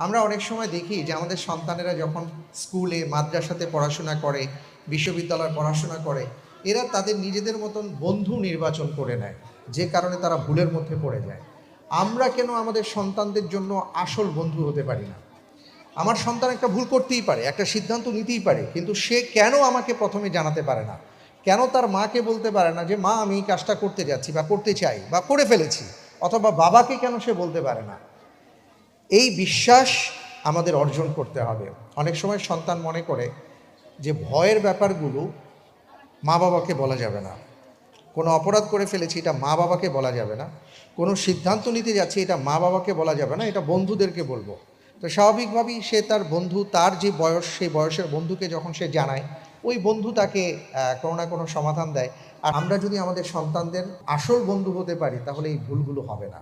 আমরা অনেক সময় দেখি যে আমাদের সন্তানেরা যখন স্কুলে মাদ্রাসাতে পড়াশোনা করে, বিশ্ববিদ্যালয়ে পড়াশোনা করে, এরা তাদের নিজেদের মতন বন্ধু নির্বাচন করে নেয়, যে কারণে তারা ভুলের মধ্যে পড়ে যায়। আমরা কেন আমাদের সন্তানদের জন্য আসল বন্ধু হতে পারি না? আমার সন্তান একটা ভুল করতেই পারে, একটা সিদ্ধান্ত নিতেই পারে, কিন্তু সে কেন আমাকে প্রথমে জানাতে পারে না? কেন তার মাকে বলতে পারে না যে মা আমি এই কাজটা করতে যাচ্ছি বা করতে চাই বা করে ফেলেছি? অথবা বাবাকে কেন সে বলতে পারে না? এই বিশ্বাস আমাদের অর্জন করতে হবে। অনেক সময় সন্তান মনে করে যে ভয়ের ব্যাপারগুলো মা বাবাকে বলা যাবে না। কোনো অপরাধ করে ফেলেছি, এটা মা বাবাকে বলা যাবে না। কোনো সিদ্ধান্ত নিতে যাচ্ছি, এটা মা বাবাকে বলা যাবে না, এটা বন্ধুদেরকে বলবো। তো স্বাভাবিকভাবেই সে তার বন্ধু, তার যে বয়স, সেই বয়সের বন্ধুকে যখন সে জানায়, ওই বন্ধু তাকে কোনো না কোনো সমাধান দেয়। আর আমরা যদি আমাদের সন্তানদের আসল বন্ধু হতে পারি, তাহলে এই ভুলগুলো হবে না।